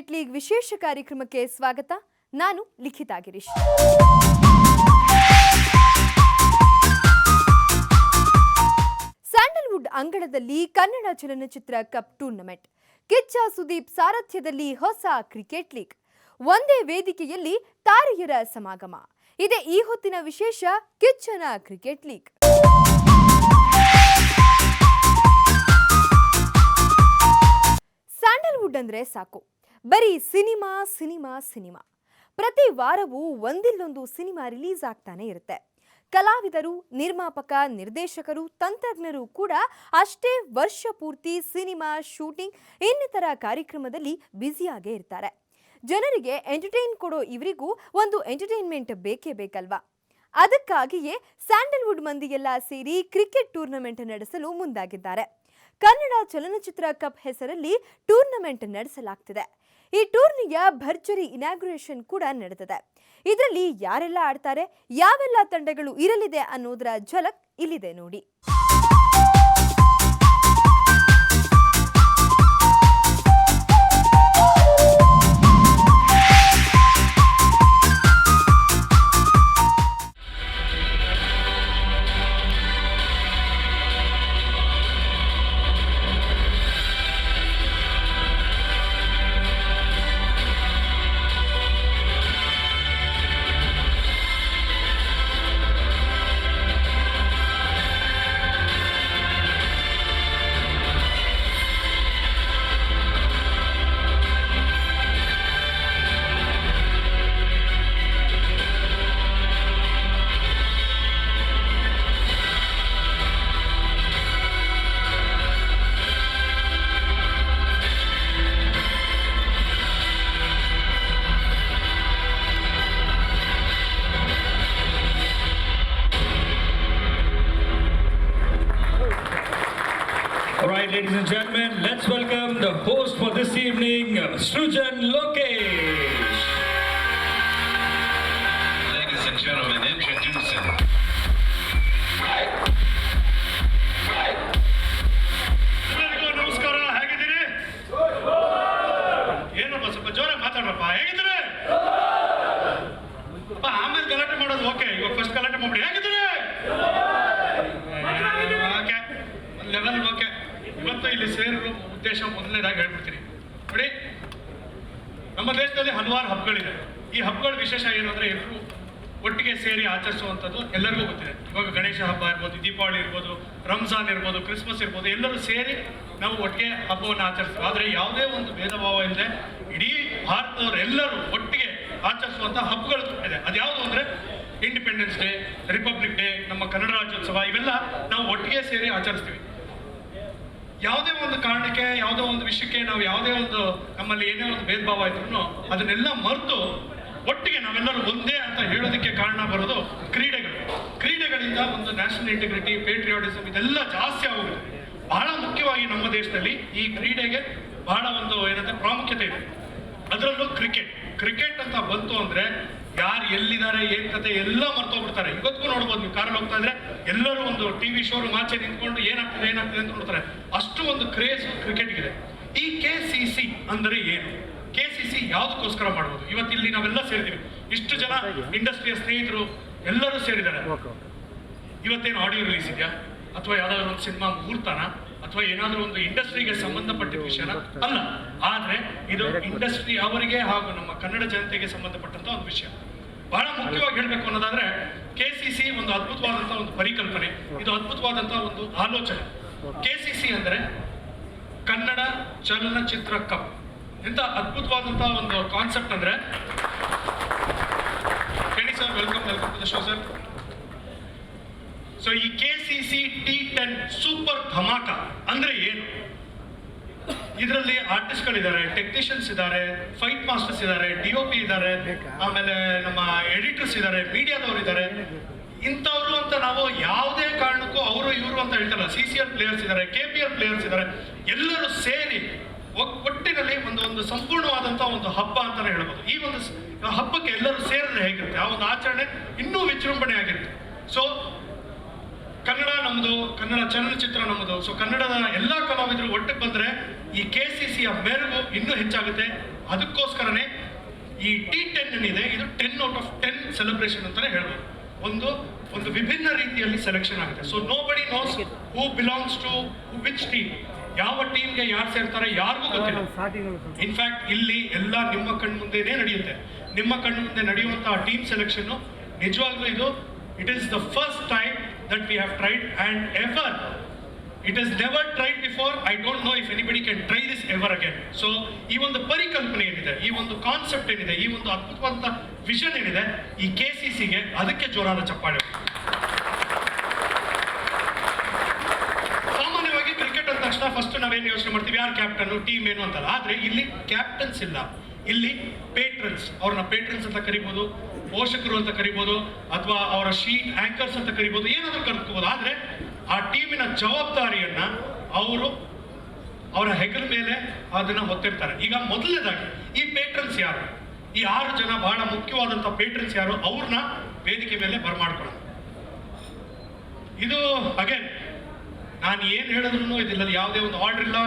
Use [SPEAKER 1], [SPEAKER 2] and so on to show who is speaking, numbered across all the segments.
[SPEAKER 1] Cricket league ವಿಶೇಷ ಕಾರ್ಯಕ್ರಮಕ್ಕೆ ಸ್ವಾಗತ. ನಾನು ಲಿಖಿತಾ ಗಿರೀಶ್. ಸ್ಯಾಂಡಲ್ವುಡ್ ಅಂಗಳದಲ್ಲಿ ಕನ್ನಡ ಚಲನಚಿತ್ರ ಕಪ್ ಟೂರ್ನಮೆಂಟ್. ಕಿಚ್ಚ ಸುದೀಪ್ ಸಾರಥ್ಯದಲ್ಲಿ ಹೊಸ ಕ್ರಿಕೆಟ್ ಲೀಗ್. ಒಂದೇ ವೇದಿಕೆಯಲ್ಲಿ ತಾರೆಯರ ಸಮಾಗಮ. ಇದೇ ಈ ಹೊತ್ತಿನ ವಿಶೇಷ ಕಿಚ್ಚನ ಕ್ರಿಕೆಟ್ ಲೀಗ್. ಸ್ಯಾಂಡಲ್ವುಡ್ ಅಂದ್ರೆ ಸಾಕು, ಬರೀ ಸಿನಿಮಾ ಸಿನಿಮಾ ಸಿನಿಮಾ. ಪ್ರತಿ ವಾರವೂ ಒಂದಿಲ್ಲೊಂದು ಸಿನಿಮಾ ರಿಲೀಸ್ ಆಗ್ತಾನೆ ಇರುತ್ತೆ. ಕಲಾವಿದರು, ನಿರ್ಮಾಪಕ, ನಿರ್ದೇಶಕರು, ತಂತ್ರಜ್ಞರು ಕೂಡ ಅಷ್ಟೇ ವರ್ಷ ಪೂರ್ತಿ ಸಿನಿಮಾ ಶೂಟಿಂಗ್ ಇನ್ನಿತರ ಕಾರ್ಯಕ್ರಮದಲ್ಲಿ ಬ್ಯುಸಿಯಾಗೇ ಇರ್ತಾರೆ. ಜನರಿಗೆ ಎಂಟರ್ಟೈನ್ ಕೊಡೋ ಇವರಿಗೂ ಒಂದು ಎಂಟರ್ಟೈನ್ಮೆಂಟ್ ಬೇಕೇ ಬೇಕಲ್ವಾ? ಅದಕ್ಕಾಗಿಯೇ ಸ್ಯಾಂಡಲ್ವುಡ್ ಮಂದಿಯೆಲ್ಲ ಸೇರಿ ಕ್ರಿಕೆಟ್ ಟೂರ್ನಮೆಂಟ್ ನಡೆಸಲು ಮುಂದಾಗಿದ್ದಾರೆ. ಕನ್ನಡ ಚಲನಚಿತ್ರ ಕಪ್ ಹೆಸರಲ್ಲಿ ಟೂರ್ನಮೆಂಟ್ ನಡೆಸಲಾಗ್ತಿದೆ. ಈ ಟೂರ್ನಿಯ ಭರ್ಜರಿ ಇನಾಗ್ಯುರೇಷನ್ ಕೂಡ ನಡೆದಿದೆ. ಇದರಲ್ಲಿ ಯಾರೆಲ್ಲ ಆಡ್ತಾರೆ, ಯಾವೆಲ್ಲ ತಂಡಗಳು ಇರಲಿದೆ ಅನ್ನೋದರ ಝಲಕ್ ಇಲ್ಲಿದೆ ನೋಡಿ.
[SPEAKER 2] Alright, ladies and gentlemen, let's welcome the host for this evening, Srujan Lokesh.
[SPEAKER 3] Ladies and gentlemen, introducing.
[SPEAKER 4] ನಮಸ್ಕಾರ, ಹೇಗಿದ್ದೀರಿ? ಏನಪ್ಪ ಸ್ವಲ್ಪ ಜೋರಾಗಿ ಮಾತಾಡ್ರಪ್ಪ, ಹೇಗಿದ್ದೀರಿ? ಆಮೇಲೆ ಗಲಾಟೆ ಮಾಡೋದು ಓಕೆ, ಇವಾಗ ಫಸ್ಟ್ ಗಲಾಟೆ ಮಾಡ್ಬಿಡಿ. ಹೇಗಿದ್ದೀರಿ? Okay, level okay. ಇವತ್ತು ಇಲ್ಲಿ ಸೇರಿರೋ ಉದ್ದೇಶ ಮೊದಲನೇದಾಗಿ ಹೇಳ್ಬಿಡ್ತೀನಿ ನೋಡಿ. ನಮ್ಮ ದೇಶದಲ್ಲಿ ಹಲವಾರು ಹಬ್ಬಗಳಿದೆ. ಈ ಹಬ್ಬಗಳ ವಿಶೇಷ ಏನು ಅಂದರೆ ಎಲ್ಲರೂ ಒಟ್ಟಿಗೆ ಸೇರಿ ಆಚರಿಸುವಂಥದ್ದು ಎಲ್ಲರಿಗೂ ಗೊತ್ತಿದೆ. ಇವಾಗ ಗಣೇಶ ಹಬ್ಬ ಇರ್ಬೋದು, ದೀಪಾವಳಿ ಇರ್ಬೋದು, ರಂಜಾನ್ ಇರ್ಬೋದು, ಕ್ರಿಸ್ಮಸ್ ಇರ್ಬೋದು, ಎಲ್ಲರೂ ಸೇರಿ ನಾವು ಒಟ್ಟಿಗೆ ಹಬ್ಬವನ್ನು ಆಚರಿಸ್ತೀವಿ. ಆದರೆ ಯಾವುದೇ ಒಂದು ಭೇದ ಭಾವ ಇಲ್ಲದೆ ಇಡೀ ಭಾರತದವರು ಎಲ್ಲರೂ ಒಟ್ಟಿಗೆ ಆಚರಿಸುವಂಥ ಹಬ್ಬಗಳು ಇದೆ. ಅದ್ಯಾವುದು ಅಂದರೆ ಇಂಡಿಪೆಂಡೆನ್ಸ್ ಡೇ, ರಿಪಬ್ಲಿಕ್ ಡೇ, ನಮ್ಮ ಕನ್ನಡ ರಾಜ್ಯೋತ್ಸವ, ಇವೆಲ್ಲ ನಾವು ಒಟ್ಟಿಗೆ ಸೇರಿ ಆಚರಿಸ್ತೀವಿ. ಯಾವುದೇ ಒಂದು ಕಾರಣಕ್ಕೆ, ಯಾವುದೋ ಒಂದು ವಿಷಯಕ್ಕೆ ನಾವು ಯಾವುದೇ ಒಂದು ನಮ್ಮಲ್ಲಿ ಏನೇ ಒಂದು ಭೇದ ಭಾವ ಇದ್ರೂ ಅದನ್ನೆಲ್ಲ ಮರೆತು ಒಟ್ಟಿಗೆ ನಾವೆಲ್ಲರೂ ಒಂದೇ ಅಂತ ಹೇಳೋದಕ್ಕೆ ಕಾರಣ ಬರೋದು ಕ್ರೀಡೆಗಳು. ಕ್ರೀಡೆಗಳಿಂದ ಒಂದು ನ್ಯಾಷನಲ್ ಇಂಟಿಗ್ರಿಟಿ, ಪೇಟ್ರಿಯಾಟಿಸಮ್ ಇದೆಲ್ಲ ಜಾಸ್ತಿ ಆಗೋಗಿದೆ. ಬಹಳ ಮುಖ್ಯವಾಗಿ ನಮ್ಮ ದೇಶದಲ್ಲಿ ಈ ಕ್ರೀಡೆಗೆ ಬಹಳ ಒಂದು ಏನಂದ್ರೆ ಪ್ರಾಮುಖ್ಯತೆ ಇದೆ. ಅದರಲ್ಲೂ ಕ್ರಿಕೆಟ್ ಅಂತ ಬಂತು ಅಂದ್ರೆ ಯಾರು ಎಲ್ಲಿದ್ದಾರೆ, ಏನ್ ಕತೆ ಎಲ್ಲ ಮರ್ತೋಗ್ಬಿಡ್ತಾರೆ. ಇವತ್ತಿಗೂ ನೋಡ್ಬೋದು, ನೀವು ಕಾರಲ್ಲಿ ಹೋಗ್ತಾ ಇದ್ರೆ ಎಲ್ಲರೂ ಒಂದು ಟಿವಿ ಶೋರೂಮ್ ಆಚೆ ನಿಂತ್ಕೊಂಡು ಏನಾಗ್ತದೆ ಅಂತ ನೋಡ್ತಾರೆ. ಅಷ್ಟು ಒಂದು ಕ್ರೇಜ್ ಕ್ರಿಕೆಟ್ಗಿದೆ. ಈ KCC ಅಂದ್ರೆ ಏನು? KCC ಯಾವುದಕ್ಕೋಸ್ಕರ ಮಾಡ್ಬೋದು? ಇವತ್ತಿಲ್ಲಿ ನಾವೆಲ್ಲ ಸೇರಿದ್ದೀವಿ, ಇಷ್ಟು ಜನ ಇಂಡಸ್ಟ್ರಿಯ ಸ್ನೇಹಿತರು ಎಲ್ಲರೂ ಸೇರಿದ್ದಾರೆ. ಇವತ್ತೇನು ಆಡಿಯೋ ರಿಲೀಸ್ ಇದೆಯಾ, ಅಥವಾ ಯಾವ್ದಾದ್ರು ಒಂದು ಸಿನಿಮಾ ಮುಹೂರ್ತನ, ಅಥವಾ ಏನಾದರೂ ಒಂದು ಇಂಡಸ್ಟ್ರಿಗೆ ಸಂಬಂಧಪಟ್ಟಿದ ವಿಷಯನ ಅಲ್ಲ. ಆದ್ರೆ ಇದು ಇಂಡಸ್ಟ್ರಿ ಅವರಿಗೆ ಹಾಗೂ ನಮ್ಮ ಕನ್ನಡ ಜನತೆಗೆ ಸಂಬಂಧಪಟ್ಟಂತ ಒಂದು ವಿಷಯ. ಬಹಳ ಮುಖ್ಯವಾಗಿ ಹೇಳ್ಬೇಕು ಅನ್ನೋದಾದ್ರೆ KCC ಒಂದು ಅದ್ಭುತವಾದಂತಹ ಒಂದು ಪರಿಕಲ್ಪನೆ, ಇದು ಅದ್ಭುತವಾದಂತಹ ಒಂದು ಆಲೋಚನೆ. KCC ಅಂದ್ರೆ ಕನ್ನಡ ಚಲನಚಿತ್ರ ಕಪ್. ಎಂತ ಅದ್ಭುತವಾದಂತಹ ಒಂದು ಕಾನ್ಸೆಪ್ಟ್ ಅಂದ್ರೆ, ಹೇಳಿ sir, welcome to the show sir. So ಈ KCC T10 ಸೂಪರ್ ಧಮಾಕ ಅಂದ್ರೆ ಏನು? ಇದರಲ್ಲಿ ಆರ್ಟಿಸ್ಟ್ಗಳಿದ್ದಾರೆ, ಟೆಕ್ನಿಷಿಯನ್ಸ್ ಇದ್ದಾರೆ, ಫೈಟ್ ಮಾಸ್ಟರ್ಸ್ ಇದ್ದಾರೆ, DOP ಇದ್ದಾರೆ, ಆಮೇಲೆ ನಮ್ಮ ಎಡಿಟರ್ಸ್ ಇದ್ದಾರೆ, ಮೀಡಿಯಾದವರು ಇದ್ದಾರೆ. ಇಂಥವ್ರು ಅಂತ ನಾವು ಯಾವುದೇ ಕಾರಣಕ್ಕೂ ಅವರು ಇವರು ಅಂತ ಹೇಳ್ತಾರಲ್ಲ, CCL ಪ್ಲೇಯರ್ಸ್ ಇದ್ದಾರೆ, KPL ಪ್ಲೇಯರ್ಸ್ ಇದ್ದಾರೆ, ಎಲ್ಲರೂ ಸೇರಿ ಒಟ್ಟಿನಲ್ಲಿ ಒಂದು ಸಂಪೂರ್ಣವಾದಂತಹ ಒಂದು ಹಬ್ಬ ಅಂತಾನೆ ಹೇಳ್ಬೋದು. ಈ ಒಂದು ಹಬ್ಬಕ್ಕೆ ಎಲ್ಲರೂ ಸೇರಿದ್ರೆ ಹೇಗಿರುತ್ತೆ, ಆ ಒಂದು ಆಚರಣೆ ಇನ್ನೂ ವಿಜೃಂಭಣೆ ಆಗಿರುತ್ತೆ. ಸೊ ಕನ್ನಡ ನಮ್ಮದು, ಕನ್ನಡ ಚಲನಚಿತ್ರ ನಮ್ಮದು. ಸೊ ಕನ್ನಡದ ಎಲ್ಲ ಕಲಾವಿದರು ಒಟ್ಟಿಗೆ ಬಂದರೆ ಈ KCCಯ ಮೆರುಗು ಇನ್ನೂ ಹೆಚ್ಚಾಗುತ್ತೆ, ಅದಕ್ಕೋಸ್ಕರನೇ ಈ T10 ಏನಿದೆ ಇದು 10 ಔಟ್ ಆಫ್ 10 ಸೆಲೆಬ್ರೇಷನ್ ಅಂತಾನೆ ಹೇಳ್ಬೋದು. ಒಂದು ವಿಭಿನ್ನ ರೀತಿಯಲ್ಲಿ ಸೆಲೆಕ್ಷನ್ ಆಗುತ್ತೆ. So nobody knows who belongs to which team, ಯಾವ ಟೀಮ್ಗೆ ಯಾರು ಸೇರ್ತಾರೆ ಯಾರಿಗೂ ಗೊತ್ತಿಲ್ಲ. ಇನ್ಫ್ಯಾಕ್ಟ್ ಇಲ್ಲಿ ಎಲ್ಲ ನಿಮ್ಮ ಕಣ್ಮುಂದೆನೇ ನಡೆಯುತ್ತೆ. ನಿಮ್ಮ ಕಣ್ಮುಂದೆ ನಡೆಯುವಂತಹ ಟೀಮ್ ಸೆಲೆಕ್ಷನ್ ನಿಜವಾಗ್ಲೂ ಇದು it is the first time that we have tried and ever it is never tried before. I don't know if anybody can try this ever again. So ಈ ಒಂದು ಪರಿಕಲ್ಪನೆ ಏನಿದೆ, ಈ ಒಂದು ಕಾನ್ಸೆಪ್ಟ್ ಏನಿದೆ, ಈ ಒಂದು ಅದ್ಭುತವಾದ ವಿಷನ್ ಏನಿದೆ ಈ KCCಗೆ, ಅದಕ್ಕೆ ಜೋರಾದ ಚಪ್ಪಾಳೆ. ಸಾಮಾನ್ಯವಾಗಿ ಕ್ರಿಕೆಟ್ ಅಂದ ತಕ್ಷಣ ಫಸ್ಟ್ ನಾವೇನು ಯೋಚನೆ ಮಾಡ್ತೀವಿ, ಯಾರು ಕ್ಯಾಪ್ಟನ್, ಟೀಮ್ ಏನು ಅಂತಲ್ಲ. ಆದ್ರೆ ಇಲ್ಲಿ ಕ್ಯಾಪ್ಟನ್ಸ್ ಇಲ್ಲ, ಇಲ್ಲಿ ಪೇಟ್ರನ್ಸ್. ಅವ್ರನ್ನ ಪೇಟ್ರನ್ಸ್ ಅಂತ ಕರಿಬೋದು, ಪೋಷಕರು ಅಂತ ಕರಿಬೋದು, ಅಥವಾ ಅವರ ಶೀಟ್ ಆಂಕರ್ಸ್ ಅಂತ ಕರಿಬೋದು, ಏನಾದರೂ ಕರ್ಕೋಬಹುದು. ಆದ್ರೆ ಆ ಟೀಮಿನ ಜವಾಬ್ದಾರಿಯನ್ನ ಅವರು ಅವರ ಹೆಗಲ ಮೇಲೆ ಅದನ್ನ ಹೊತ್ತಿರ್ತಾರೆ. ಈಗ ಮೊದಲನೇದಾಗಿ ಈ ಪೇಟ್ರನ್ಸ್ ಯಾರು, ಈ 6 ಜನ ಬಹಳ ಮುಖ್ಯವಾದಂತ ಪೇಟ್ರನ್ಸ್ ಯಾರು, ಅವ್ರನ್ನ ವೇದಿಕೆ ಮೇಲೆ ಬರ್ಮಾಡ್ಕೊಳ್ಳೋಣ. ಇದು ಅಗೇನ್ ನಾನು ಏನ್ ಹೇಳಿದ್ರು ಇದಿಲ್ಲ, ಯಾವುದೇ ಒಂದು ಆರ್ಡರ್ ಇಲ್ಲ,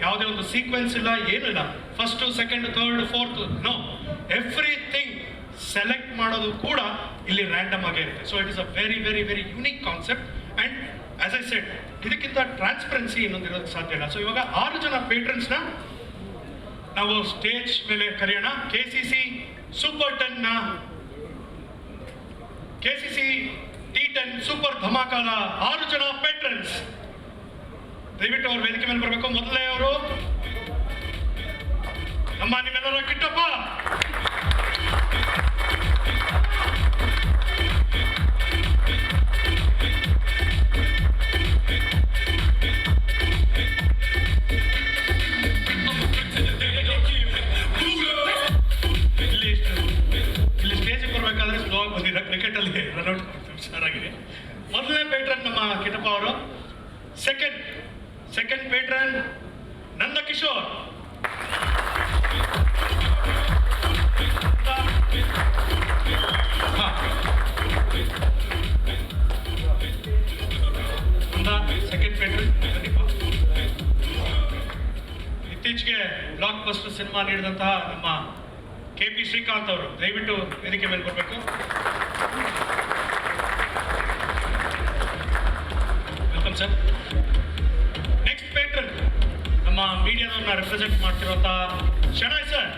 [SPEAKER 4] ಯಾವುದೇ ಒಂದು ಸೀಕ್ವೆನ್ಸ್ ಇಲ್ಲ, ಏನೂ ಇಲ್ಲ. First, second, third, fourth, no, everything select ಮಾಡೋದು ಕೂಡ ಇಲ್ಲಿ ರ್ಯಾಂಡಮ್ ಆಗೇ ಇರುತ್ತೆ. So it is a very very very unique concept. And as I said, ಇದಕ್ಕಿಂತ ಟ್ರಾನ್ಸ್ಪರೆನ್ಸಿ ಇನ್ನೊಂದು ಇರೋದಕ್ಕೆ ಸಾಧ್ಯ ಇಲ್ಲ. ಸೊ ಇವಾಗ 6 ಜನ ಪೇಟ್ರನ್ಸ್ನ ನಾವು ಸ್ಟೇಜ್ ಮೇಲೆ ಕರೆಯೋಣ. KCC ಸೂಪರ್ 10 ನ KCC T10 ಸೂಪರ್ ಧಮಾಕಾದ 6 ಜನ ಪೇಟ್ರನ್ಸ್ ದಯವಿಟ್ಟು ಅವ್ರ ವೇದಿಕೆ ಮೇಲೆ ಬರಬೇಕು. ಮೊದಲೇ ಅವರು ನಮ್ಮ ನಿಮ್ಮೆಲ್ಲರ ಕಿಟ್ಟಪ್ಪ, ಇಲ್ಲಿ ಸ್ಟೇಜಿಗೆ ಬರ್ಬೇಕಾದ್ರೆ ಸ್ಲೋ ಆಗಿ ಬಂದಿರ, ಕ್ರಿಕೆಟ್ ಅಲ್ಲಿ ರನ್ಔಟ್ ಹುಷಾರಾಗಿದೆ. ಮೊದಲನೇ ಪೇಟ್ರನ್ ನಮ್ಮ ಕಿಟ್ಟಪ್ಪ ಅವರು. ಸೆಕೆಂಡ್ ಪೇಟ್ರನ್ ನಂದ ಕಿಶೋರ್. ಸೆಕೆಂಡ್ ಪೇಟ್ರನ್ ಇತ್ತೀಚೆಗೆ ಬ್ಲಾಕ್ ಬಸ್ಟರ್ ಸಿನಿಮಾ ನೀಡಿದಂತಹ ನಮ್ಮ KP ಶ್ರೀಕಾಂತ್ ಅವರು ದಯವಿಟ್ಟು ವೇದಿಕೆ ಮೇಲೆ ಬರಬೇಕು. Welcome sir. ನೆಕ್ಸ್ಟ್ ಪೇಟ್ರನ್ ನಮ್ಮ ಮೀಡಿಯಾದವ್ರನ್ನ ರೆಪ್ರೆಸೆಂಟ್ ಮಾಡ್ತಿರುವಂತ Shenoy sir.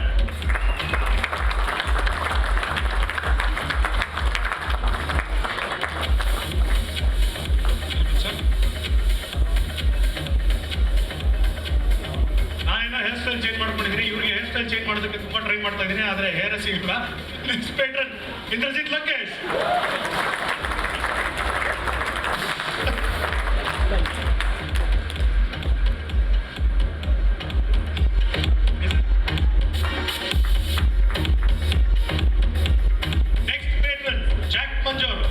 [SPEAKER 4] Hair style change ಮಾಡ್ಕೊಂಡಿದ್ದೀನಿ, ಇವ್ರಿಗೆ ಹೇರ್ ಸ್ಟೈಲ್ ಚೇಂಜ್ ಮಾಡೋದಕ್ಕೆ ತುಂಬಾ ಟ್ರೈ ಮಾಡ್ತಾ ಇದ್ದೀನಿ, ಆದ್ರೆ ಹೇರ್ ಸಿಗಲ್ಲ. Next patron Indrajit Lankesh. Next patron Jack Manjur.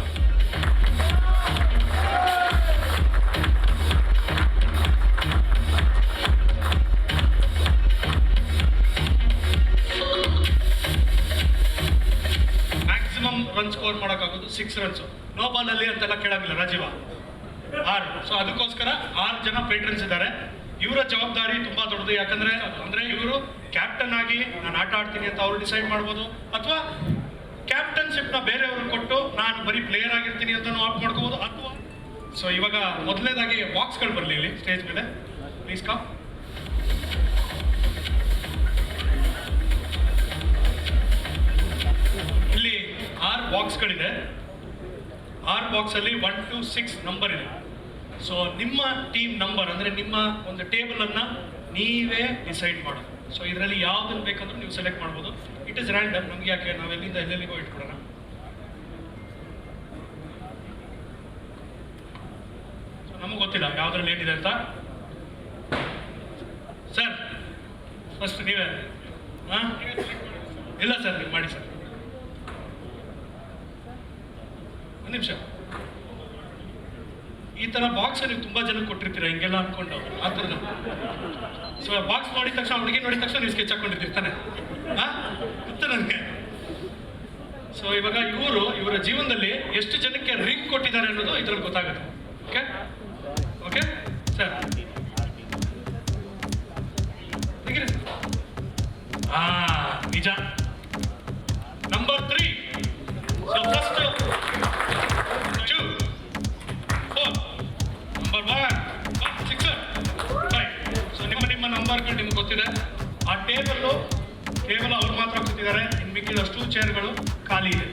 [SPEAKER 4] Run score ಮಾಡೋಕ್ಕಾಗೋದು 6 ರನ್ಸ್, ನೋ ಬಾಲ್ ಅಲ್ಲಿ ಅಂತೆಲ್ಲ ಕೇಳಂಗಿಲ್ಲ, ರಾಜೀವ 6. ಸೊ ಅದಕ್ಕೋಸ್ಕರ 6 ಜನ ಪೇಟ್ರನ್ಸ್ ಇದ್ದಾರೆ. ಇವರ ಜವಾಬ್ದಾರಿ ತುಂಬಾ ದೊಡ್ಡದು. ಯಾಕಂದ್ರೆ ಇವರು ಕ್ಯಾಪ್ಟನ್ ಆಗಿ ನಾನು ಆಟ ಆಡ್ತೀನಿ ಅಂತ ಅವ್ರು ಡಿಸೈಡ್ ಮಾಡ್ಬೋದು, ಅಥವಾ ಕ್ಯಾಪ್ಟನ್ಶಿಪ್ ನ ಬೇರೆಯವರು ಕೊಟ್ಟು ನಾನು ಬರೀ ಪ್ಲೇಯರ್ ಆಗಿರ್ತೀನಿ ಅಂತ ಆಪ್ಟ್ ಮಾಡ್ಕೋಬಹುದು. ಅಥವಾ ಸೊ ಇವಾಗ ಮೊದಲನೇದಾಗಿ ಬಾಕ್ಸ್ಗಳು ಬರಲಿ ಇಲ್ಲಿ ಸ್ಟೇಜ್ ಮೇಲೆ, ಪ್ಲೀಸ್ ಕಮ್. ಇಲ್ಲಿ 6 ಬಾಕ್ಸ್ಗಳಿದೆ. 6 ಬಾಕ್ಸಲ್ಲಿ 1 to 6 ನಂಬರ್ ಇದೆ. ಸೊ ನಿಮ್ಮ ಟೀಮ್ ನಂಬರ್ ಅಂದರೆ ನಿಮ್ಮ ಒಂದು ಟೇಬಲನ್ನು ನೀವೇ ಡಿಸೈಡ್ ಮಾಡೋದು. ಸೊ ಇದರಲ್ಲಿ ಯಾವುದನ್ನು ಬೇಕಂದ್ರೂ ನೀವು ಸೆಲೆಕ್ಟ್ ಮಾಡ್ಬೋದು. ಇಟ್ ಇಸ್ ರ್ಯಾಂಡಮ್, ನಮ್ಗೆ ಯಾಕೆ, ನಾವೆಲ್ಲಿಂದ ಎಲ್ಲೆಲ್ಲಿಗೋ ಇಟ್ಕೊಡೋಣ. ಸೊ ನಮಗೆ ಗೊತ್ತಿಲ್ಲ ಯಾವುದ್ರಲ್ಲಿ ಏನಿದೆ ಅಂತ. ಸರ್ ಫಸ್ಟ್ ನೀವೇ. ಹಾಂ ಇಲ್ಲ ಸರ್, ನೀವು ಮಾಡಿ ಸರ್. ಒಂದು ನಿಮಿಷ. ಈ ತರ ಬಾಕ್ಸ್ ನೀವು ತುಂಬಾ ಜನ ಕೊಟ್ಟಿರ್ತೀರ ಹಿಂಗೆಲ್ಲ ಅನ್ಕೊಂಡು, ಆ ಥರ. ಸೊ ಬಾಕ್ಸ್ ನೋಡಿದ ತಕ್ಷಣ, ಹುಡುಗಿ ನೋಡಿದ ತಕ್ಷಣ ನೀವು ಸ್ಕೆಚ್ ಹಾಕೊಂಡಿರ್ತೀರಿ ತಾನೆ, ಗೊತ್ತು ನನಗೆ. ಸೊ ಇವಾಗ ಇವರ ಜೀವನದಲ್ಲಿ ಎಷ್ಟು ಜನಕ್ಕೆ ರಿಂಗ್ ಕೊಟ್ಟಿದ್ದಾರೆ ಅನ್ನೋದು ಇದ್ರಲ್ಲಿ ಗೊತ್ತಾಗುತ್ತೆ. ಓಕೆ ಓಕೆ ಸರ್, ಹೀಗಿರಿ. ಸರ್ಕಲ್ ನಿಮ್ಗೆ ಗೊತ್ತಿದೆ. ಆ ಟೇಬಲ್ಲು ಕೇವಲ ಅವ್ರು ಮಾತ್ರ ಕೂತಿದ್ದಾರೆ, ಇನ್ನು ಮಿಕ್ಕಿದಷ್ಟು ಚೇರ್ಗಳು ಖಾಲಿ ಇದೆ.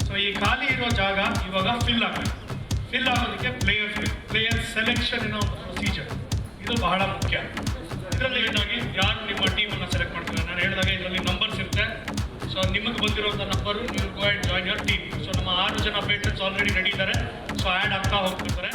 [SPEAKER 4] ಸೊ ಈ ಖಾಲಿ ಇರೋ ಜಾಗ ಇವಾಗ ಫಿಲ್ ಆಗಬೇಕು. ಫಿಲ್ ಆಗೋದಕ್ಕೆ ಪ್ಲೇಯರ್ ಸೆಲೆಕ್ಷನ್ ಅನ್ನೋ ಒಂದು ಪ್ರೊಸೀಜರ್, ಇದು ಬಹಳ ಮುಖ್ಯ. ಇದರಲ್ಲಿ ಏನಾಗಿ ಯಾರು ನಿಮ್ಮ ಟೀಮನ್ನು ಸೆಲೆಕ್ಟ್ ಮಾಡ್ತಾರೆ, ನಾನು ಹೇಳಿದಾಗ ಇದರಲ್ಲಿ ನಂಬರ್ಸ್ ಇರುತ್ತೆ. ಸೊ ನಿಮಗೆ ಬಂದಿರುವಂಥ ನಂಬರು ನೀವು go and join your team. So ನಮ್ಮ 6 ಜನ ಪೇಟ್ರನ್ಸ್ ಆಲ್ರೆಡಿ ರೆಡಿ ಇದ್ದಾರೆ. ಸೊ ಆ್ಯಡ್ ಆಗ್ತಾ ಹೋಗ್ತಿರ್ತಾರೆ.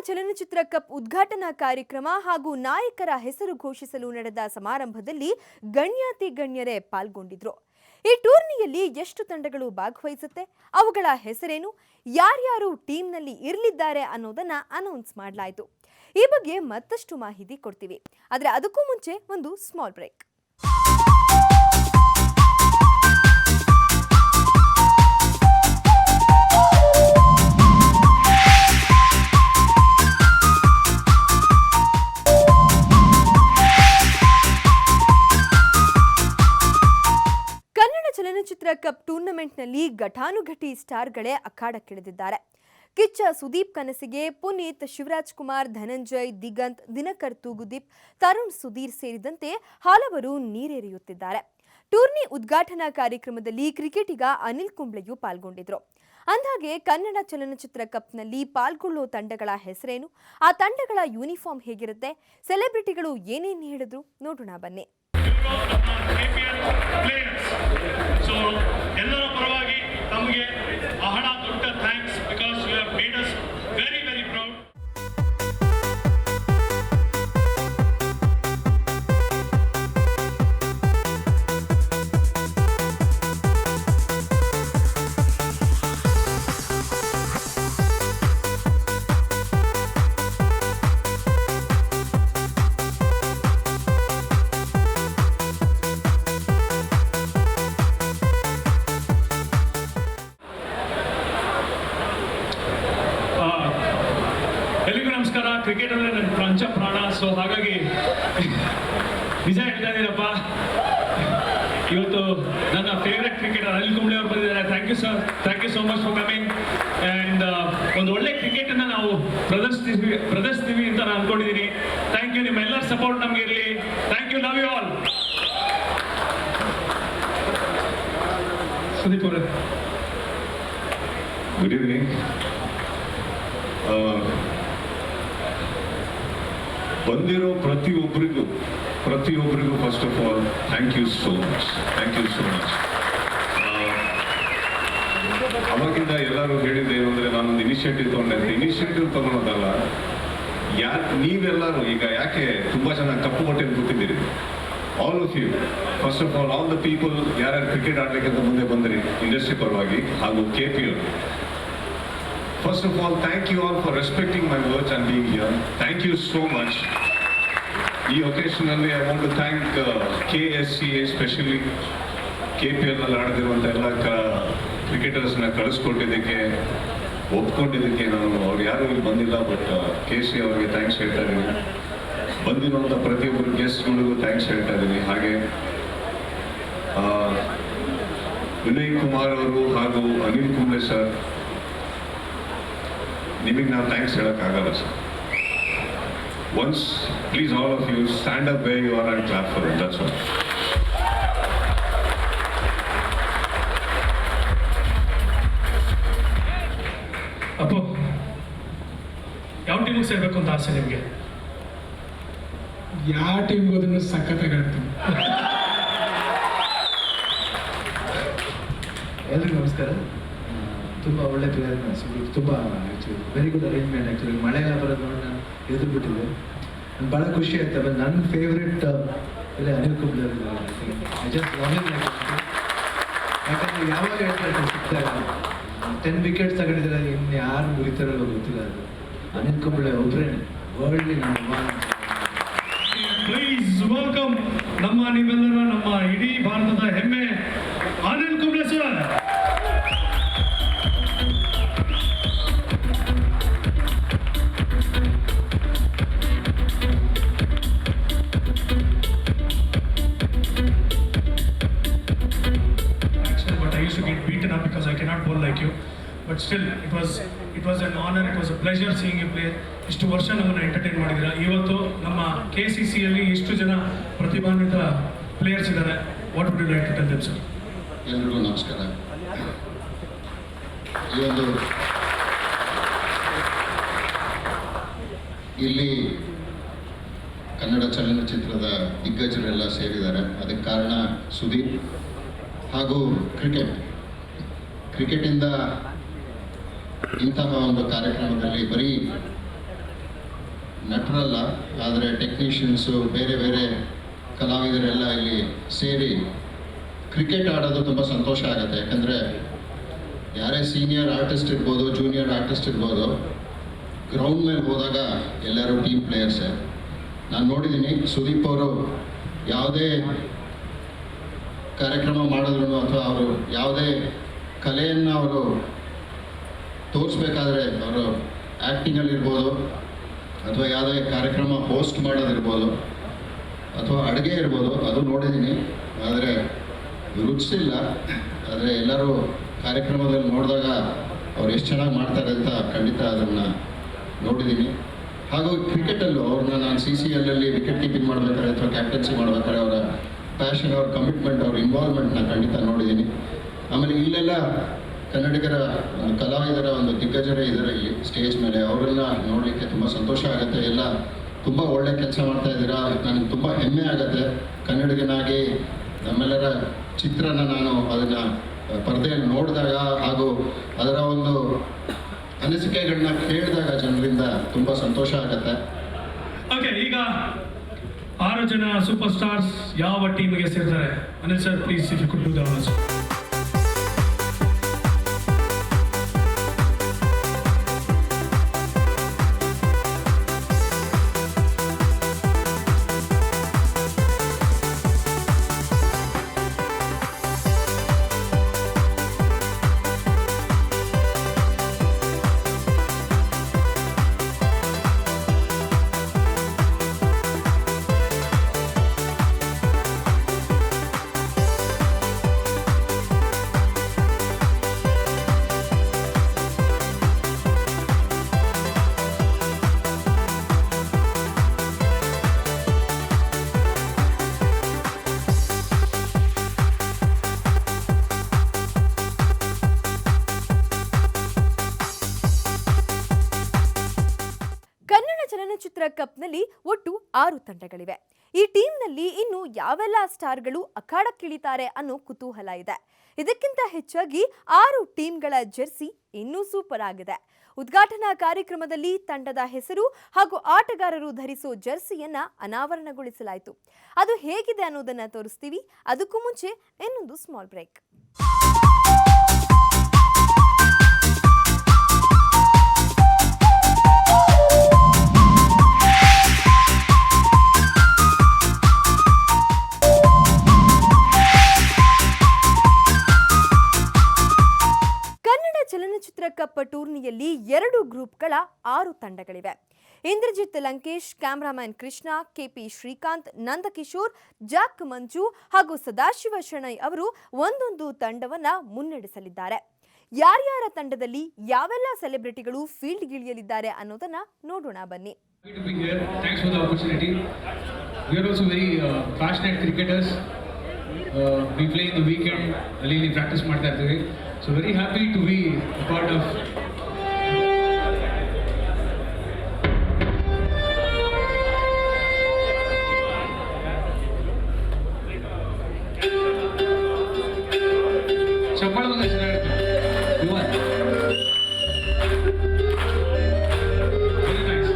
[SPEAKER 1] ಚಲನಚಿತ್ರ ಕಪ್ ಉದ್ಘಾಟನಾ ಕಾರ್ಯಕ್ರಮ ಹಾಗೂ ನಾಯಕರ ಹೆಸರು ಘೋಷಿಸಲು ನಡೆದ ಸಮಾರಂಭದಲ್ಲಿ ಗಣ್ಯಾತಿ ಗಣ್ಯರೇ ಪಾಲ್ಗೊಂಡಿದ್ರು. ಈ ಟೂರ್ನಿಯಲ್ಲಿ ಎಷ್ಟು ತಂಡಗಳು ಭಾಗವಹಿಸುತ್ತೆ, ಅವುಗಳ ಹೆಸರೇನು, ಯಾರ್ಯಾರು ಟೀಮ್ನಲ್ಲಿ ಇರಲಿದ್ದಾರೆ ಅನ್ನೋದನ್ನ ಅನೌನ್ಸ್ ಮಾಡಲಾಯಿತು. ಈ ಬಗ್ಗೆ ಮತ್ತಷ್ಟು ಮಾಹಿತಿ ಕೊಡ್ತೀವಿ. ಆದರೆ ಅದಕ್ಕೂ ಮುಂಚೆ ಒಂದು ಸ್ಮಾಲ್ ಬ್ರೇಕ್. ಚಲನಚಿತ್ರ ಕಪ್ ಟೂರ್ನಮೆಂಟ್ನಲ್ಲಿ ಘಟಾನುಘಟಿ ಸ್ಟಾರ್ಗಳೇ ಅಖಾಡಕ್ಕಿಳಿದಿದ್ದಾರೆ. ಕಿಚ್ಚ ಸುದೀಪ್ ಕನಸಿಗೆ ಪುನೀತ್, ಶಿವರಾಜ್ ಕುಮಾರ್, ಧನಂಜಯ್, ದಿಗಂತ್, ದಿನಕರ್ ತೂಗುದೀಪ್, ತರುಣ್ ಸುಧೀರ್ ಸೇರಿದಂತೆ ಹಲವರು ನೀರೆರೆಯುತ್ತಿದ್ದಾರೆ. ಟೂರ್ನಿ ಉದ್ಘಾಟನಾ ಕಾರ್ಯಕ್ರಮದಲ್ಲಿ ಕ್ರಿಕೆಟಿಗ ಅನಿಲ್ ಕುಂಬ್ಳೆಯೂ ಪಾಲ್ಗೊಂಡಿದ್ರು. ಅಂದಾಗೆ ಕನ್ನಡ ಚಲನಚಿತ್ರ ಕಪ್ನಲ್ಲಿ ಪಾಲ್ಗೊಳ್ಳೋ ತಂಡಗಳ ಹೆಸರೇನು, ಆ ತಂಡಗಳ ಯೂನಿಫಾರ್ಮ್ ಹೇಗಿರುತ್ತೆ, ಸೆಲೆಬ್ರಿಟಿಗಳು ಏನೇನು ಹೇಳಿದ್ರು ನೋಡೋಣ ಬನ್ನಿ.
[SPEAKER 4] ಸೊ ಎಲ್ಲರ ಪರವಾಗಿ ತಮಗೆ ಬಹಳ ದೊಡ್ಡ thanks, because you have made us very very proud. ಎಲ್ಲಿಗೂ ನಮಸ್ಕಾರ. ಕ್ರಿಕೆಟ್ ಅಂದರೆ ನನ್ನ ಪಂಚ ಪ್ರಾಣ. ಸೊ ಹಾಗಾಗಿ ನಿಜ ಹೇಳ್ತಾ ಇದ್ದೀನಪ್ಪ, ಇವತ್ತು ನನ್ನ ಫೇವ್ರೆಟ್ ಕ್ರಿಕೆಟರ್ ಅನಿಲ್ ಕುಂಬ್ಳೆ ಅವರು ಬಂದಿದ್ದಾರೆ. Thank you sir, thank you so much for coming. And ಒಂದು ಒಳ್ಳೆ ಕ್ರಿಕೆಟನ್ನು ನಾವು ಪ್ರದರ್ಶಿಸ್ತೀವಿ ಅಂತ ನಾನು ಅನ್ಕೊಂಡಿದ್ದೀನಿ. ಥ್ಯಾಂಕ್ ಯು, ನಿಮ್ಮ ಎಲ್ಲರ ಸಪೋರ್ಟ್ ನಮಗೆ ಇರಲಿ. Thank you, love you all. Sudeep ಅವರೇ,
[SPEAKER 5] ಗುಡ್ ಈವ್ನಿಂಗ್. ಬಂದಿರೋ ಪ್ರತಿಯೊಬ್ಬರಿಗೂ first of all thank you so much. ಅವಾಗಿಂದ ಎಲ್ಲರೂ ಹೇಳಿದ್ದು ಏನಂದರೆ ನಾನೊಂದು ಇನಿಷಿಯೇಟಿವ್ ತೊಗೊಂಡೆ ಅಂತ. ಇನಿಷಿಯೇಟಿವ್ ತೊಗೊಳೋದಲ್ಲ, ನೀವೆಲ್ಲರೂ ಈಗ ಯಾಕೆ ತುಂಬ ಚೆನ್ನಾಗಿ ಕಪ್ಪು ಬಟ್ಟೆಯನ್ನು ಕೂತಿದ್ದೀರಿ, all of you. First of all the people ಯಾರ್ಯಾರು ಕ್ರಿಕೆಟ್ ಆಡಲಿಕ್ಕೆ ಅಂತ ಮುಂದೆ ಬಂದ್ರಿ ಇಂಡಸ್ಟ್ರಿ ಪರವಾಗಿ ಹಾಗೂ KPL. First of all, thank you all for respecting my words and being here. Thank you so much. Occasionally, I want to thank KSCA, especially KPL ನಲ್ಲಿ ಆಡದಿರುವಂಥ ಎಲ್ಲ ಕ್ರಿಕೆಟರ್ಸ್ನ ಕಳಿಸ್ಕೊಟ್ಟಿದ್ದಕ್ಕೆ ಒಪ್ಕೊಂಡಿದ್ದಕ್ಕೆ ನಾನು ಅವ್ರು ಯಾರು ಇಲ್ಲಿ ಬಂದಿಲ್ಲ, ಬಟ್ KC ಅವ್ರಿಗೆ ಥ್ಯಾಂಕ್ಸ್ ಹೇಳ್ತಾ ಇದ್ದೀನಿ. ಬಂದಿರುವಂಥ ಪ್ರತಿಯೊಬ್ಬರು ಗೆಸ್ಟ್ಗಳಿಗೂ ಥ್ಯಾಂಕ್ಸ್ ಹೇಳ್ತಾ ಇದ್ದೀನಿ. ಹಾಗೆ ವಿನಯ್ ಕುಮಾರ್ ಅವರು ಹಾಗೂ ಅನಿಲ್ ಕುಂಬ್ಳೆ ಸರ್, ನಿಮಗೆ ನಾವು ಥ್ಯಾಂಕ್ಸ್ ಹೇಳೋಕ್ಕಾಗಲ್ಲ sir. Once please all of you stand up where you are and clap for it, that's all.
[SPEAKER 4] Appu, ಯಾವ ಟೀಮಿಗೆ ಸೇರ್ಬೇಕು ಅಂತ ಆಸೆ ನಿಮಗೆ?
[SPEAKER 6] ಯಾವ ಟೀಮ್ಗೆ ಹೋದ್ರೂ ಸಖತ್ತಾಗಿ ಆಡ್ತೀನಿ.
[SPEAKER 7] ಎಲ್ರಿಗೂ ನಮಸ್ಕಾರ. ತುಂಬ ಒಳ್ಳೆ ಪ್ಲೇಯರ್ನ ಸಿಗೋದು ತುಂಬ actually very good arrangement. Actually ಮಳೆ ಎಲ್ಲ ಬರೋದು ನೋಡಿ ನಾನು ಎದುರುಬಿಟ್ಟಿದ್ದೆ. ನನಗೆ ಭಾಳ ಖುಷಿ ಆಯ್ತು. ಆಮೇಲೆ ನನ್ನ ಫೇವ್ರೆಟ್ ಇಲ್ಲಿ Anil Kumble I just love him. ಯಾಕಂದರೆ ಯಾವಾಗ ಹೇಳ್ತಾರೆ ಸಿಗ್ತಾರೆ 10 ವಿಕೆಟ್ಸ್ ತಗೊಂಡಿದ್ರೆ ಇನ್ನು ಯಾರು ಮುರಿತಾರಲ್ಲ ಗೊತ್ತಿಲ್ಲ. ಅದು ಅನಿಲ್ ಕುಂಬ್ಳೆ ಒಬ್ಬರೇ ವರ್ಲ್ಡ್ಲಿ ನಾನು
[SPEAKER 4] ಪ್ಲೀಸ್ ವೆಲ್ಕಮ್ ನಿಮ್ಮೆಲ್ಲರ ನಮ್ಮ ಇಡೀ ಭಾರತದ ಹೆಮ್ಮೆ Anil Kumble sir. But I used to get beaten up because I cannot bowl like you. But still, it was an honor, it was a pleasure seeing you play. ಇಷ್ಟು ವರ್ಷ ನಮ್ಮನ್ನು ಎಂಟರ್ಟೈನ್ ಮಾಡಿದ್ದೀರಾ. ಇವತ್ತು ನಮ್ಮ KCCಯಲ್ಲಿ ಇಷ್ಟು ಜನ ಪ್ರತಿಭಾನ್ವಿತ ಪ್ಲೇಯರ್ಸ್ ಇದ್ದಾರೆ. What would you like to tell them sir?
[SPEAKER 8] ಎಲ್ರಿಗೂ ನಮಸ್ಕಾರ. ಈ ಒಂದು ಇಲ್ಲಿ ಕನ್ನಡ ಚಲನಚಿತ್ರದ ದಿಗ್ಗಜರೆಲ್ಲ ಸೇರಿದ್ದಾರೆ. ಅದಕ್ಕೆ ಕಾರಣ ಸುದೀಪ್ ಹಾಗೂ ಕ್ರಿಕೆಟಿಂದ ಇಂತಹ ಒಂದು ಕಾರ್ಯಕ್ರಮದಲ್ಲಿ ಬರೀ ನಟರಲ್ಲ, ಆದರೆ ಟೆಕ್ನಿಷಿಯನ್ಸು, ಬೇರೆ ಬೇರೆ ಕಲಾವಿದರೆಲ್ಲ ಇಲ್ಲಿ ಸೇರಿ ಕ್ರಿಕೆಟ್ ಆಡೋದು ತುಂಬ ಸಂತೋಷ ಆಗುತ್ತೆ. ಯಾಕಂದರೆ ಯಾರೇ ಸೀನಿಯರ್ ಆರ್ಟಿಸ್ಟ್ ಇರ್ಬೋದು, ಜೂನಿಯರ್ ಆರ್ಟಿಸ್ಟ್ ಇರ್ಬೋದು, ಗ್ರೌಂಡ್ ಮೇಲೆ ಹೋದಾಗ ಎಲ್ಲರೂ ಟೀಮ್ ಪ್ಲೇಯರ್ಸೇ. ನಾನು ನೋಡಿದ್ದೀನಿ ಸುದೀಪ್ ಅವರು ಯಾವುದೇ ಕಾರ್ಯಕ್ರಮ ಮಾಡಿದ್ರು ಅಥವಾ ಅವರು ಯಾವುದೇ ಕಲೆಯನ್ನು ಅವರು ತೋರಿಸ್ಬೇಕಾದ್ರೆ ಅವರು ಆ್ಯಕ್ಟಿಂಗಲ್ಲಿರ್ಬೋದು ಅಥವಾ ಯಾವುದೇ ಕಾರ್ಯಕ್ರಮ ಹೋಸ್ಟ್ ಮಾಡೋದಿರ್ಬೋದು ಅಥವಾ ಅಡುಗೆ ಇರ್ಬೋದು, ಅದು ನೋಡಿದ್ದೀನಿ. ಆದರೆ ರುಚಿಸಿಲ್ಲ. ಆದರೆ ಎಲ್ಲರೂ ಕಾರ್ಯಕ್ರಮದಲ್ಲಿ ನೋಡಿದಾಗ ಅವ್ರು ಎಷ್ಟು ಚೆನ್ನಾಗಿ ಮಾಡ್ತಾರೆ ಅಂತ ಖಂಡಿತ ಅದನ್ನು ನೋಡಿದ್ದೀನಿ. ಹಾಗೂ ಕ್ರಿಕೆಟಲ್ಲೂ ಅವ್ರನ್ನ ನಾನು CCLಲ್ಲಿ ವಿಕೆಟ್ ಕೀಪಿಂಗ್ ಮಾಡ್ಬೇಕಾದ್ರೆ ಅಥವಾ ಕ್ಯಾಪ್ಟನ್ಸಿ ಮಾಡ್ಬೇಕಾದ್ರೆ ಅವರ ಪ್ಯಾಷನ್, ಅವ್ರ ಕಮಿಟ್ಮೆಂಟ್, ಅವ್ರ ಇನ್ವಾಲ್ವ್ಮೆಂಟ್ನ ಖಂಡಿತ ನೋಡಿದ್ದೀನಿ. ಆಮೇಲೆ ಇಲ್ಲೆಲ್ಲ ಕನ್ನಡಿಗರ ಒಂದು ಕಲಾವಿದರ ಒಂದು ದಿಗ್ಗಜರೇ ಇದ್ದಾರೆ ಇಲ್ಲಿ ಸ್ಟೇಜ್ ಮೇಲೆ. ಅವರೆಲ್ಲ ನೋಡಲಿಕ್ಕೆ ತುಂಬ ಸಂತೋಷ ಆಗುತ್ತೆ. ಎಲ್ಲ ತುಂಬ ಒಳ್ಳೆ ಕೆಲಸ ಮಾಡ್ತಾ ಇದ್ದೀರಾ. ನನಗೆ ತುಂಬ ಹೆಮ್ಮೆ ಆಗುತ್ತೆ ಕನ್ನಡಿಗನಾಗಿ. ನಮ್ಮೆಲ್ಲರ ಚಿತ್ರನ ನಾನು ಅದನ್ನು ಪರದೆಯಲ್ಲಿ ನೋಡಿದಾಗ ಹಾಗೂ ಅದರ ಒಂದು ಅನಿಸಿಕೆಗಳನ್ನ ಕೇಳಿದಾಗ ಜನರಿಂದ ತುಂಬ ಸಂತೋಷ ಆಗುತ್ತೆ.
[SPEAKER 4] ಓಕೆ, ಈಗ 6 ಜನ ಸೂಪರ್ ಸ್ಟಾರ್ಸ್ ಯಾವ ಟೀಮಿಗೆ ಸೇರ್ತಾರೆ? Anil sir, please if you could do the honours.
[SPEAKER 1] ಚಲನಚಿತ್ರ ಕಪ್ನಲ್ಲಿ ಒಟ್ಟು 6 ತಂಡಗಳಿವೆ. ಈ ಟೀಮ್ನಲ್ಲಿ ಇನ್ನು ಯಾವೆಲ್ಲ ಸ್ಟಾರ್ಗಳು ಅಖಾಡಕ್ಕಿಳಿತಾರೆ ಅನ್ನೋ ಕುತೂಹಲ ಇದೆ. ಇದಕ್ಕಿಂತ ಹೆಚ್ಚಾಗಿ 6 ಟೀಮ್ಗಳ ಜೆರ್ಸಿ ಇನ್ನೂ ಸೂಪರ್ ಆಗಿದೆ. ಉದ್ಘಾಟನಾ ಕಾರ್ಯಕ್ರಮದಲ್ಲಿ ತಂಡದ ಹೆಸರು ಹಾಗೂ ಆಟಗಾರರು ಧರಿಸೋ ಜೆರ್ಸಿಯನ್ನ ಅನಾವರಣಗೊಳಿಸಲಾಯಿತು. ಅದು ಹೇಗಿದೆ ಅನ್ನೋದನ್ನ ತೋರಿಸ್ತೀವಿ. ಅದಕ್ಕೂ ಮುಂಚೆ ಇನ್ನೊಂದು ಸ್ಮಾಲ್ ಬ್ರೇಕ್. ಕನ್ನಡ ಚಲನಚಿತ್ರ ಕಪ್ ಟೂರ್ನಿಯಲ್ಲಿ ತಂಡದಲ್ಲಿ 2 ಗ್ರೂಪ್ಗಳ 6 ತಂಡಗಳಿವೆ. Indrajit Lankesh, cameraman Krishna, KP Srikanth, Nandakishore, Jack Manju ಹಾಗೂ ಸದಾಶಿವ ಶೆಣೈ ಅವರು ಒಂದೊಂದು ತಂಡವನ್ನ ಮುನ್ನಡೆಸಲಿದ್ದಾರೆ. ಯಾರ್ಯಾರ ತಂಡದಲ್ಲಿ ಯಾವೆಲ್ಲ ಸೆಲೆಬ್ರಿಟಿಗಳು ಫೀಲ್ಡ್ಗಿಳಿಯಲಿದ್ದಾರೆ ಅನ್ನೋದನ್ನ ನೋಡೋಣ ಬನ್ನಿ.
[SPEAKER 6] Happy to be here. Thanks for the opportunity. We are also very passionate cricketers. We play in the weekend. Really practice ಮಾಡ್ತಾ ಇರ್ತೀವಿ. So very happy to be a part of. ಚಪ್ಪಾಳೆ ಬಂದ ಚೆನ್ನಾಗಿರುತ್ತೆ. Very nice.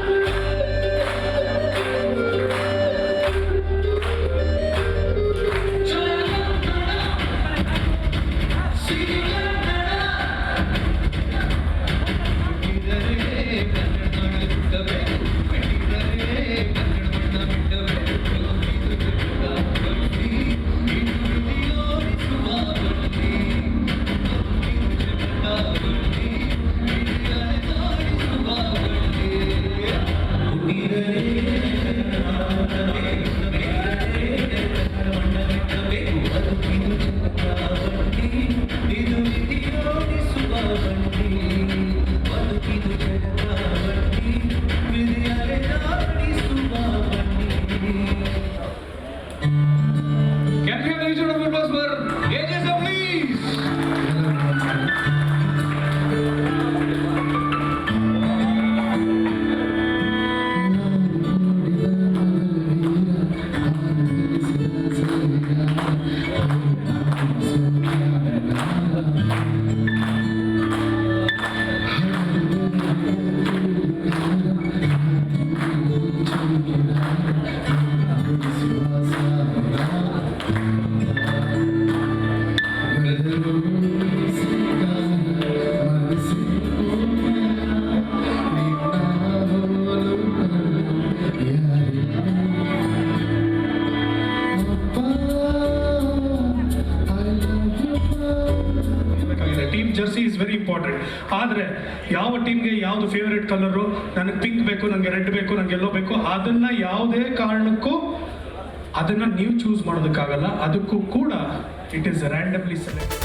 [SPEAKER 6] Can we have a huge round of applause for AJ sir, please?
[SPEAKER 4] Team Jersey is very important. ಆದರೆ ಯಾವ ಟೀಮ್ಗೆ ಯಾವುದು favourite colour, ನನಗೆ ಪಿಂಕ್ ಬೇಕು, ನನಗೆ ರೆಡ್ ಬೇಕು, ನನಗೆ ಎಲ್ಲೋ ಬೇಕು, ಅದನ್ನ ಯಾವುದೇ ಕಾರಣಕ್ಕೂ ಅದನ್ನ ನೀವು ಚೂಸ್ ಮಾಡೋದಕ್ಕಾಗಲ್ಲ. ಅದಕ್ಕೂ ಕೂಡ ಇಟ್ ಈಸ್ ರ್ಯಾಂಡಮ್ಲಿ ಸೆಲೆಕ್ಟ್.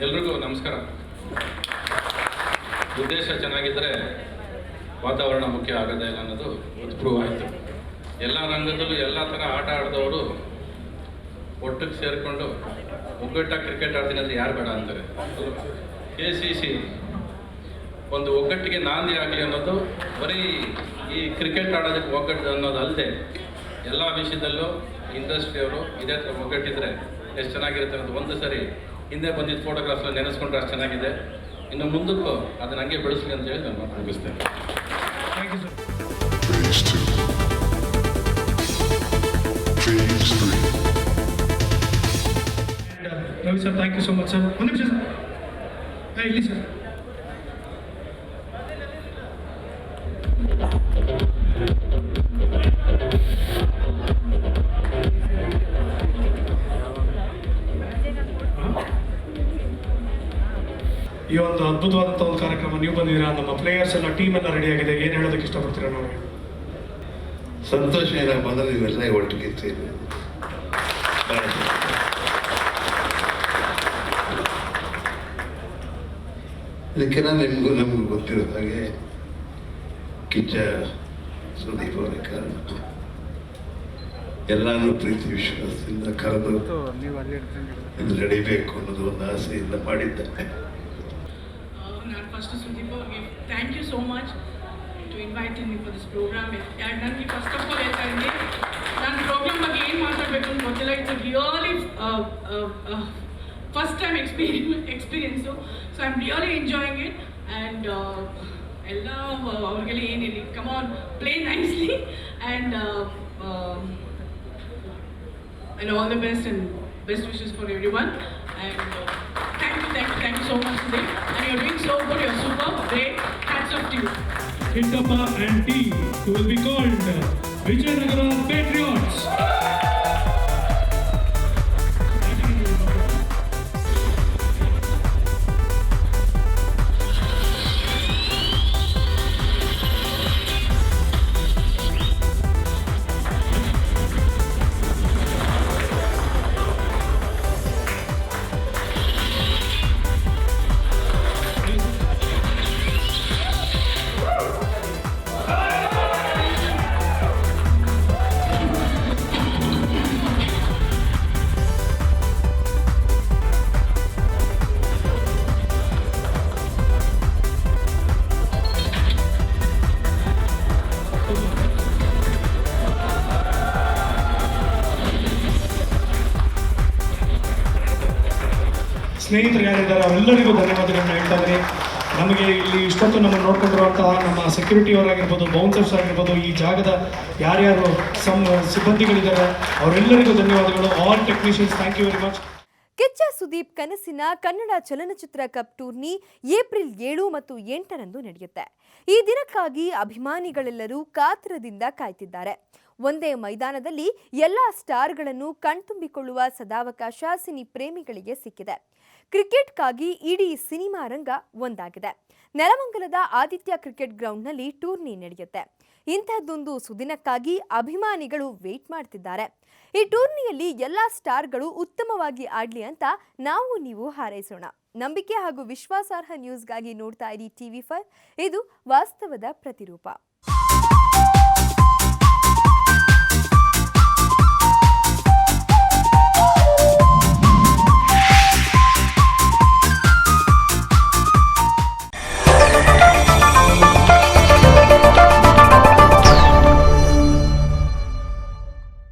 [SPEAKER 3] ಎಲ್ರಿಗೂ ನಮಸ್ಕಾರ. ಉದ್ದೇಶ ಚೆನ್ನಾಗಿದ್ದರೆ ವಾತಾವರಣ ಮುಖ್ಯ ಆಗೋದೇ ಇಲ್ಲ ಅನ್ನೋದು ಪ್ರೂವ್ ಆಯಿತು. ಎಲ್ಲ ರಂಗದಲ್ಲೂ ಎಲ್ಲ ಥರ ಆಟ ಆಡಿದವರು ಒಟ್ಟಿಗೆ ಸೇರಿಕೊಂಡು ಒಗ್ಗಟ್ಟಾಗಿ ಕ್ರಿಕೆಟ್ ಆಡ್ತೀನಿ ಅಂದರೆ ಯಾರು ಬೇಡ ಅಂತಾರೆ. KCC ಒಂದು ಒಗ್ಗಟ್ಟಿಗೆ ನಾಂದಿ ಆಗಲಿ ಅನ್ನೋದು ಬರೀ ಈ ಕ್ರಿಕೆಟ್ ಆಡೋದಕ್ಕೆ ಒಗ್ಗಟ್ಟು ಅನ್ನೋದು ಅಲ್ಲದೆ ಎಲ್ಲ ವಿಷಯದಲ್ಲೂ ಇಂಡಸ್ಟ್ರಿಯವರು ಇದೇ ಥರ ಒಗ್ಗಟ್ಟಿದ್ರೆ ಎಷ್ಟು ಚೆನ್ನಾಗಿರುತ್ತೆ ಅನ್ನೋದು ಒಂದು ಸರಿ ಹಿಂದೆ ಬಂದಿದ್ದ ಫೋಟೋಗ್ರಾಫ್ನ ನೆನೆಸ್ಕೊಂಡ್ರೆ ಅಷ್ಟು ಚೆನ್ನಾಗಿದೆ. ಇನ್ನು ಮುಂದಕ್ಕೂ ಅದನ್ನ ಹಂಗೆ ಬೆಳೆಸಲಿ ಅಂತ ಹೇಳಿ ನಾನು ಮುಗಿಸ್ತೇನೆ.
[SPEAKER 4] Thank you sir. Ravi sir, thank you so much sir. ಒಂದು ನಿಮಿಷ ಸರ್, ಇಲ್ಲಿ ಸರ್. ಈ ಒಂದು ಅದ್ಭುತವಾದಂಥ ಒಂದು ಕಾರ್ಯಕ್ರಮ ನೀವು ಬಂದಿದ್ದೀರಾ. ನಮ್ಮ ಪ್ಲೇಯರ್ಸ್ ಎಲ್ಲ ಟೀಮ್ ಎಲ್ಲ ರೆಡಿ ಆಗಿದೆ. ಏನು ಹೇಳೋದಕ್ಕೆ ಇಷ್ಟಪಡ್ತೀರಾ ನಾವು?
[SPEAKER 9] ಸಂತೋಷ ಮೊದಲು ಇವೆಲ್ಲ ಒಟ್ಟಿಗೆ ಸೇರಿ ಇದಕ್ಕೆಲ್ಲ ನಿಮಗೂ ನಮಗೂ ಗೊತ್ತಿರೋ ಹಾಗೆ ಕಿಚ್ಚ ಸುದೀಪ್ ಅವರ ಕಾರಣ ಎಲ್ಲಾನು ಪ್ರೀತಿ ವಿಶ್ವಾಸದಿಂದ ಕರೆದು ಇದು ನಡಿಬೇಕು ಅನ್ನೋದು ಒಂದು ಆಸೆಯಿಂದ ಮಾಡಿದ್ದಾರೆ.
[SPEAKER 10] First to Sudeep, thank you so much to inviting me for this program. ನನಗೆ ಫಸ್ಟ್ ಆಫ್ ಆಲ್ ಹೇಳ್ತಾಯಿದ್ದೆ, ನಾನು ಪ್ರೋಗ್ರಾಮ್ ಬಗ್ಗೆ ಏನು ಮಾತಾಡಬೇಕು ಅಂತ ಗೊತ್ತಿಲ್ಲ. It's really first time experience. So I'm really enjoying it, and ella avargele ಏನಿಲ್ಲ, come on, play nicely, and all the best and best wishes for everyone. And thank you so much today. And you're doing so good. You're super great. Hats off to you.
[SPEAKER 2] Kittappa and team, who will be called Vijayanagara Patriots.
[SPEAKER 4] ಸ್ನೇಹಿತರು ಯಾರಿದ್ದಾರೆ ಅವರೆಲ್ಲರಿಗೂ ಧನ್ಯವಾದಗಳನ್ನ ಹೇಳ್ತಾ ಇದ್ದೀನಿ. ನಮಗೆ ಇಲ್ಲಿ ಇಷ್ಟೊತ್ತು ನಮ್ಮನ್ನು ನೋಡ್ಕೊಂಡಿರುವಂತಹ ನಮ್ಮ ಸೆಕ್ಯೂರಿಟಿ ಅವರಾಗಿರ್ಬೋದು, ಬೌನ್ಸರ್ಸ್ ಆಗಿರ್ಬೋದು, ಈ ಜಾಗದ ಯಾರ್ಯಾರು ಸಿಬ್ಬಂದಿಗಳಿದ್ದಾರೆ ಅವರೆಲ್ಲರಿಗೂ ಧನ್ಯವಾದಗಳು. All technicians, thank you very much.
[SPEAKER 1] Kichcha Sudeep ಕನಸಿನ ಕನ್ನಡ ಚಲನಚಿತ್ರ ಕಪ್ ಟೂರ್ನಿ ಏಪ್ರಿಲ್ 7 ಮತ್ತು 8ರಂದು ನಡೆಯುತ್ತೆ. ಈ ದಿನಕ್ಕಾಗಿ ಅಭಿಮಾನಿಗಳೆಲ್ಲರೂ ಕಾತರದಿಂದ ಕಾಯ್ತಿದ್ದಾರೆ. ಒಂದೇ ಮೈದಾನದಲ್ಲಿ ಎಲ್ಲ ಸ್ಟಾರ್ಗಳನ್ನು ಕಣ್ತುಂಬಿಕೊಳ್ಳುವ ಸದಾವಕಾಶ ಸಿನಿ ಪ್ರೇಮಿಗಳಿಗೆ ಸಿಕ್ಕಿದೆ. ಕ್ರಿಕೆಟ್ಗಾಗಿ ಇಡೀ ಸಿನಿಮಾ ರಂಗ ಒಂದಾಗಿದೆ. ನೆಲಮಂಗಲದ ಆದಿತ್ಯ ಕ್ರಿಕೆಟ್ ಗ್ರೌಂಡ್ನಲ್ಲಿ ಟೂರ್ನಿ ನಡೆಯುತ್ತೆ. ಇಂತಹದ್ದೊಂದು ಸುದಿನಕ್ಕಾಗಿ ಅಭಿಮಾನಿಗಳು ವೇಟ್ ಮಾಡ್ತಿದ್ದಾರೆ. ಈ ಟೂರ್ನಿಯಲ್ಲಿ ಎಲ್ಲ ಸ್ಟಾರ್ಗಳು ಉತ್ತಮವಾಗಿ ಆಡ್ಲಿ ಅಂತ ನಾವು ನೀವು ಹಾರೈಸೋಣ. ನಂಬಿಕೆ ಹಾಗೂ ವಿಶ್ವಾಸಾರ್ಹ ನ್ಯೂಸ್ಗಾಗಿ ನೋಡ್ತಾ ಇರಿ TV5. ಇದು ವಾಸ್ತವದ ಪ್ರತಿರೂಪ.